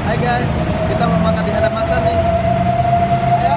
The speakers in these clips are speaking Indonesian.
Hai guys, kita mau makan di Hanamasa nih. Ayo.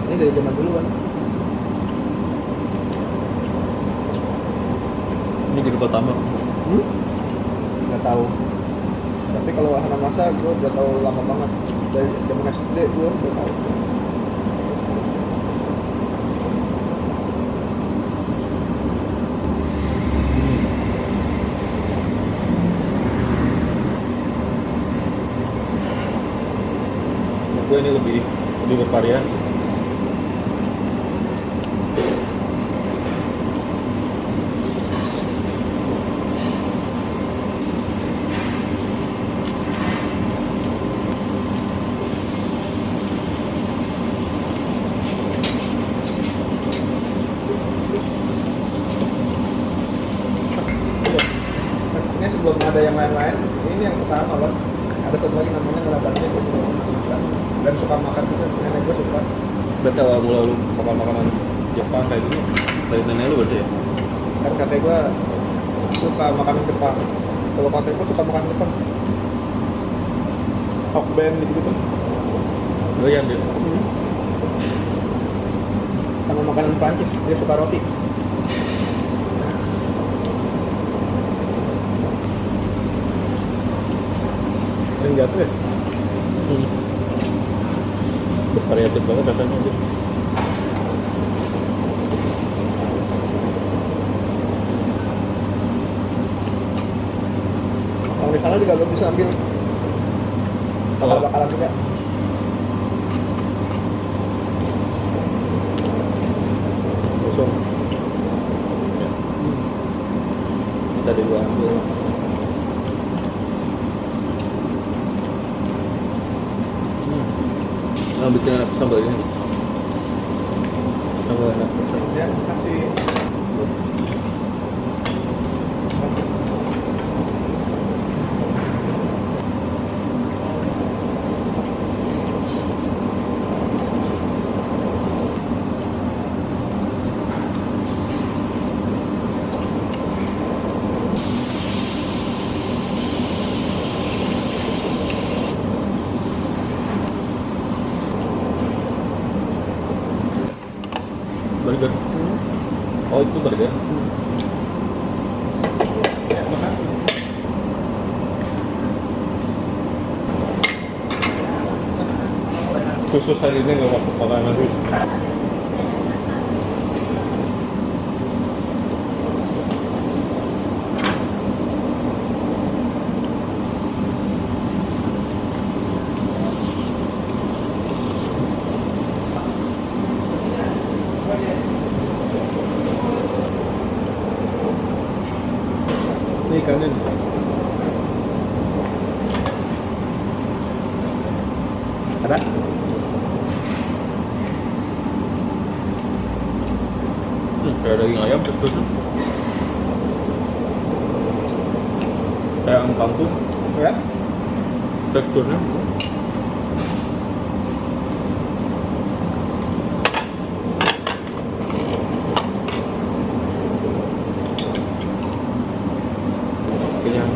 Ini dari zaman dulu kan. Ini jadi pertama. Nggak tahu. Tapi kalau Hanamasa gue udah tahu lama banget. Dari zaman SD gue udah tahu. Menurut gue ini lebih bervariasi. Ini sebelum ada yang lain-lain, ini yang pertama loh. Ada satu lagi namanya ngelabaknya, gue juga pernah makan dan suka makan juga. Nenek gue suka. Berarti awal mula lu makan makanan Jepang kayak gini dari nenek lu berarti ya? Kan kakek gue suka makanan Jepang. Kalau kakek gue suka makan Jepang. Hokben gitu-gitu. Doyan dia. Sama makanan Prancis, dia suka roti. Sering jatuh ya? Bervariatif banget rasanya dia. Kalau di sana juga lo bisa ambil bakal-bakalan juga. Kosong. Ya. Tadi gua ambil. Nah, bikin enak sambal ini. Sambal enak. Ya, kasih Burger. Oh, itu burger. ya, makasih. Khusus hari ini nggak masuk makanan sih. Ini ikannya nih. Ada? Kayak daging ayam teksturnya. Kayak ayam kampung Ya? teksturnya. Kenyang.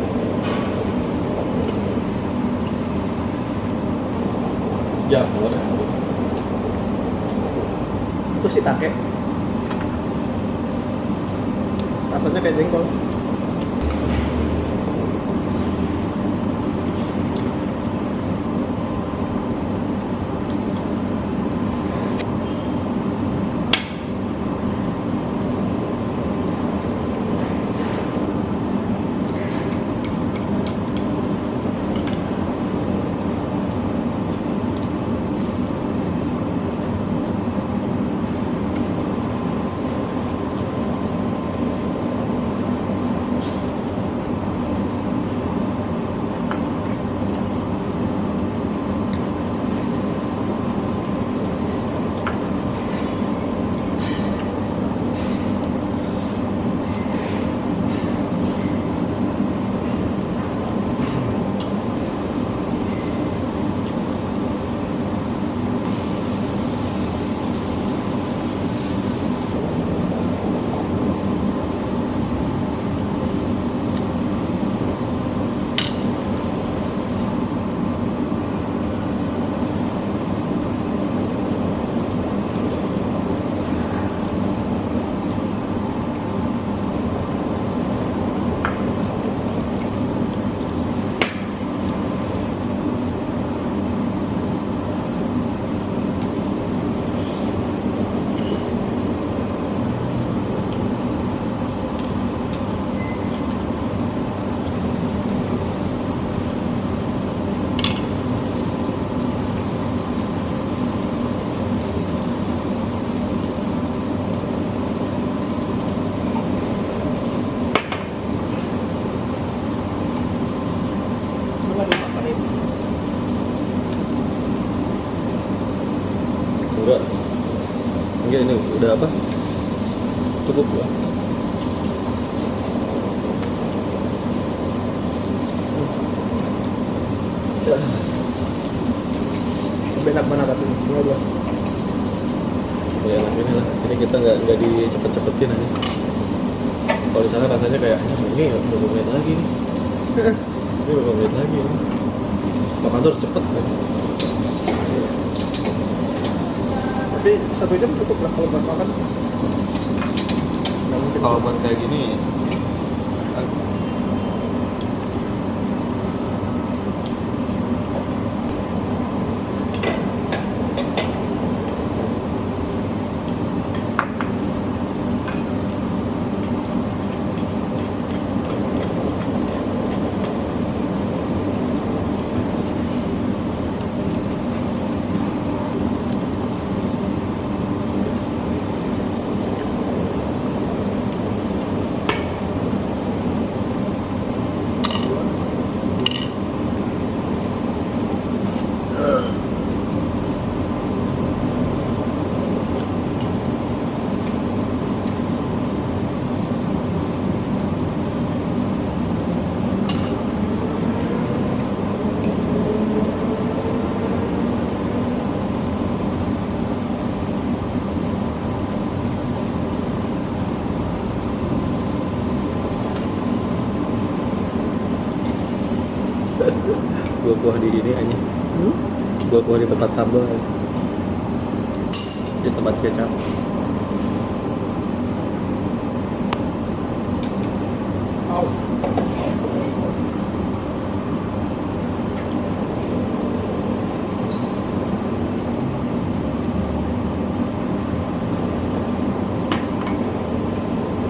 Jamur. Terus shiitake. Rasanya kayak jengkol. Udah apa? Cukup lah. Lebih enak mana tapi semua dua. Ya enak ini lah. Ini kita nggak dicepet-cepetin aja. Kalau di sana rasanya kayak ini berapa menit lagi nih. Ini berapa menit lagi nih. Makan tuh harus cepet kan. Tapi 1 jam cukup lah kalau buat makan. Nggak mungkin. Kalau buat kayak gini gua kuah di ini aja. Gua kuah di tempat sambal. Di tempat kecap. Au.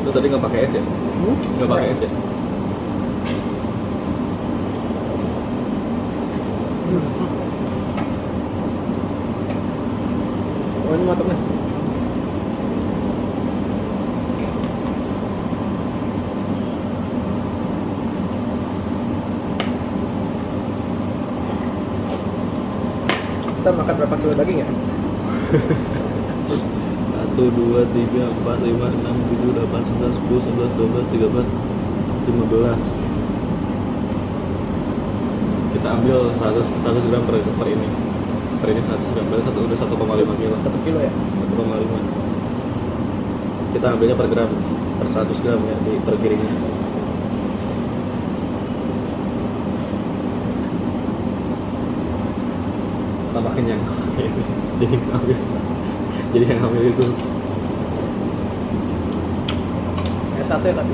Lu tadi nggak pakai es ya? Nggak pakai es ya? Oh ini matang nih. Kita makan berapa kilo daging ya? 1, 2, 3, 4, 5, 6, 7, 8, 9, 10, 11, 12, 13, 15. Kita ambil 100 gram per ini. Per ini 100 gram, berarti udah 1,5 kilo. 1 kilo ya? 1,5. Kita ambilnya per gram, per 100 gram ya, per piringnya. Tambah kenyang. Jadi yang ambil itu. Ya sate tapi.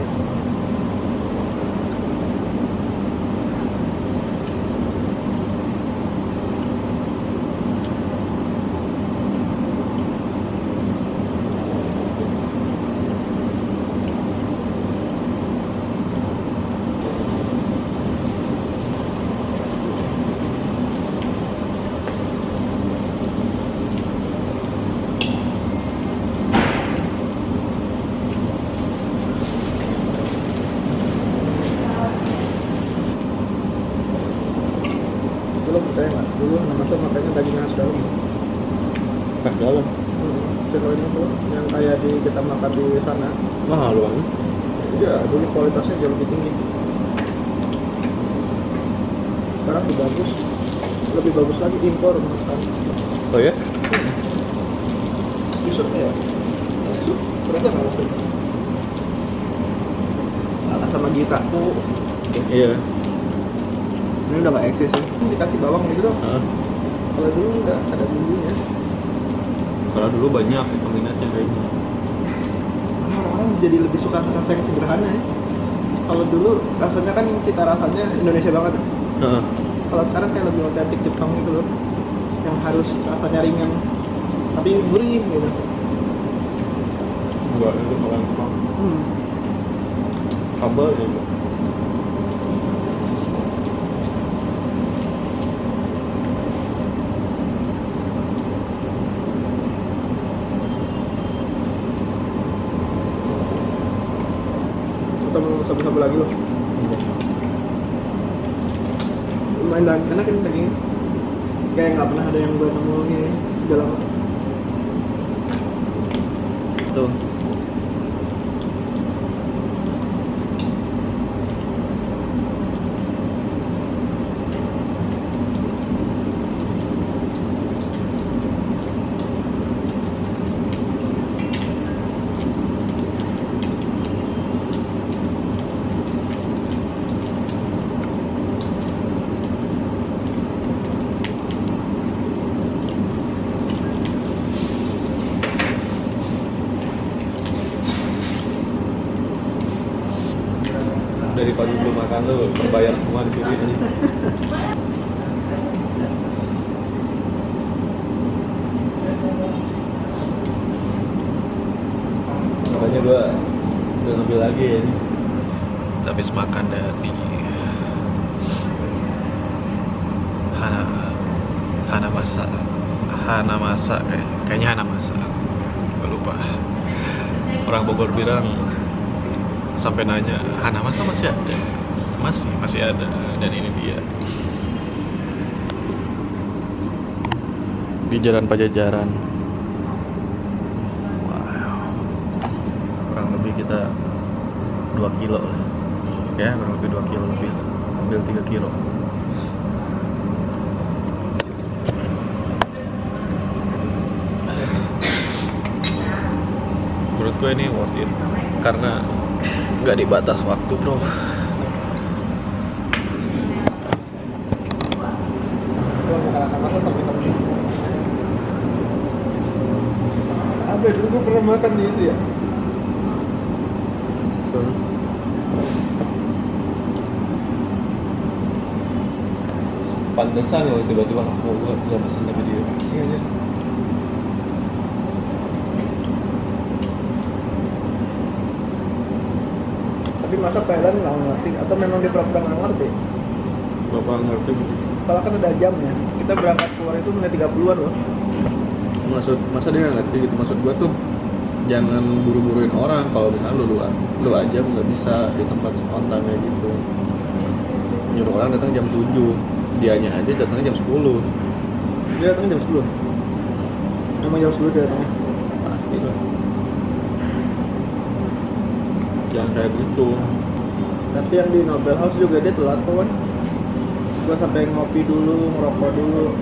Dulu percaya nggak? Dulu nama tuh makanya daging khas dalam. Khas dalam. Sirloin itu yang kayak di kita makan di sana. Mahal loh. Iya, dulu kualitasnya jauh lebih tinggi. Sekarang lebih bagus, lebih bagus lagi impor makan. Oh ya? Busuknya ya? Busuk, ternyata nggak busuk. Kalah sama Gita. Iya. Ini udah nggak eksis sih. Dikasih bawang gitu dong. Heeh. Kalau dulu nggak ada bumbunya. Kalau dulu banyak peminatnya kayaknya. Orang-orang jadi lebih suka rasa yang sederhana ya. Kalau dulu rasanya kan cita rasanya Indonesia banget. Heeh. Kalau sekarang kayak lebih otentik Jepang gitu loh, yang harus rasanya ringan tapi gurih gitu. Enggak, itu makan Jepang. Sambal ya. Kita mau sabu-sabu lagi loh. Lumayan enak ini daging. Kayak nggak pernah ada yang gue temuin dalam. tuh. Dari pagi belum makan tuh berbayar semua di sini. Makanya gua udah ngambil lagi ya. Habis makan dari Hana Masa kayaknya Hana Masa. Gua lupa. Orang Bogor bilang sampai nanya, Hana Masa masih ada? Masih ada, dan ini dia di Jalan Pajajaran. Wow, kurang lebih kita 2 kilo lah ya, kurang lebih 2 kilo lebih lah. Ambil 3 kilo. Menurut gue ini worth it karena nggak dibatas waktu, bro. Gua makan Hana Masa sampai ketemu. Apa dulu gua pernah makan di itu ya? Pantesan kalau tiba-tiba aku gak pesen sama dia. Sini aja. Tapi masa Thailand nggak ngerti atau memang dia pura-pura nggak ngerti? Bapak ngerti. Kalau kan ada jamnya. Kita berangkat keluar itu menit 30-an loh. Masa dia nggak ngerti gitu. Maksud gua tuh jangan buru-buruin orang. Kalau misalnya lu aja nggak bisa di tempat spontan kayak gitu. Nyuruh orang datang jam 7, dianya aja datangnya jam 10. Dia datangnya jam 10. Emang jam 10 dia datangnya? Pasti lah. Jangan kayak gitu. Tapi yang di Nobel House juga dia telat kawan. Gua sampai ngopi dulu, ngerokok dulu.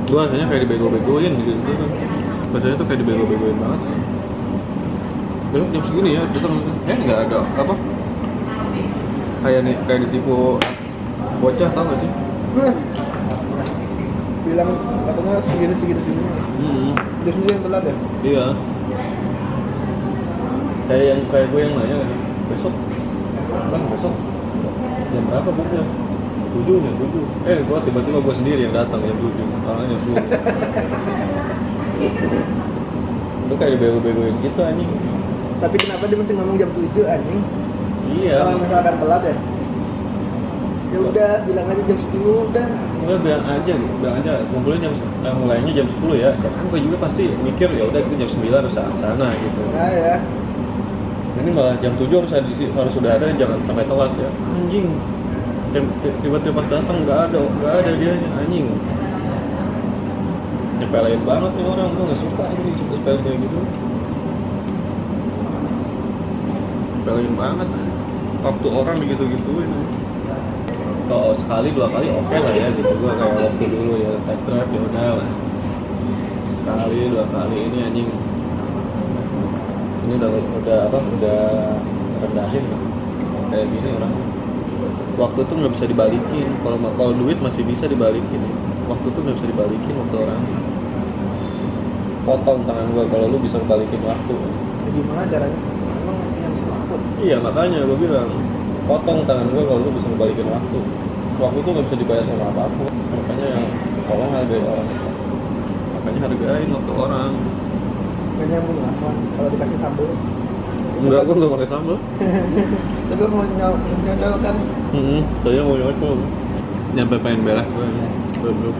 Gua rasanya kayak dibego-begoin gitu kan. Rasanya tuh kayak dibego-begoin banget. Besok jam segini ya, datang. Nggak ada apa? Kayak ditipu bocah, tau gak sih? Bilang katanya segini. Dia sendiri yang telat ya? Iya. Kayak gue yang nanya kan, besok jam berapa bukunya? 7 ya, 7. Gua tiba-tiba gue sendiri yang datang jam 7. Orangnya jam 7. Itu kayak dibego-begoin gitu anjing. Tapi kenapa dia mesti ngomong jam 7 anjing? Iya. Kalau misalkan telat ya? Ya udah, bilang aja jam 10 udah. Udah bilang aja kumpulnya mulainya jam 10 ya. Kan gue juga pasti mikir ya udah kita jam 9 harus sana gitu. Nah ya. Ini malah jam 7 harus sudah ada, jangan sampai telat ya. Anjing. Tiba-tiba pas datang nggak ada dia anjing. Nyepelein banget nih orang, gue nggak suka ini sepele kayak gitu. Nyepelein banget. Waktu orang begitu-gituin. Kalau sekali 2 kali oke lah ya gitu, gue kayak waktu dulu ya test drive ya udah lah. Sekali 2 kali ini anjing. Ini udah rendahin kayak gini orang. Waktu tuh nggak bisa dibalikin. Kalau duit masih bisa dibalikin. Waktu tuh nggak bisa dibalikin waktu orang. Potong tangan gua kalau lu bisa balikin waktu. Gimana caranya? Emang punya mesin waktu? Iya makanya gua bilang potong tangan gua kalau lu bisa balikin waktu. Waktu tuh nggak bisa dibayar sama apapun. Makanya tolong hargai orang. Makanya hargain waktu orang. Gak nyambung lah kalau dikasih sambal. Enggak, gua nggak pakai sambal. Tapi mau nyodol kan? Saya mau nyodol. Nyampe pengen berak gua ini. Belum.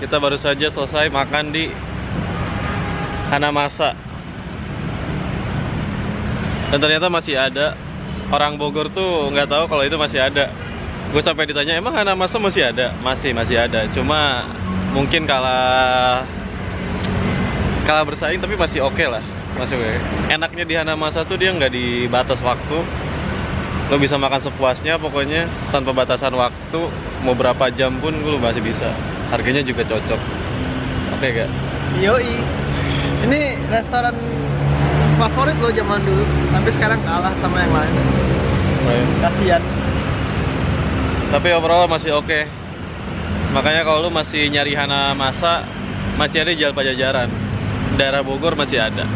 Kita baru saja selesai makan di Hana Masa. Dan ternyata masih ada. Orang Bogor tuh nggak tahu kalau itu masih ada. Gue sampai ditanya, emang Hana Masa masih ada? Masih ada. Cuma mungkin kalah bersaing tapi masih oke lah, masih oke. Enaknya di Hanamasa tuh dia nggak dibatas waktu, lo bisa makan sepuasnya pokoknya tanpa batasan waktu, mau berapa jam pun lo masih bisa. Harganya juga cocok, oke gak? Yoi. Ini restoran favorit lo zaman dulu, tapi sekarang kalah sama yang lain. Kasian. Tapi overall masih oke. Makanya kalau lu masih nyari Hanamasa, masih ada di Jalan Pajajaran. Daerah Bogor masih ada.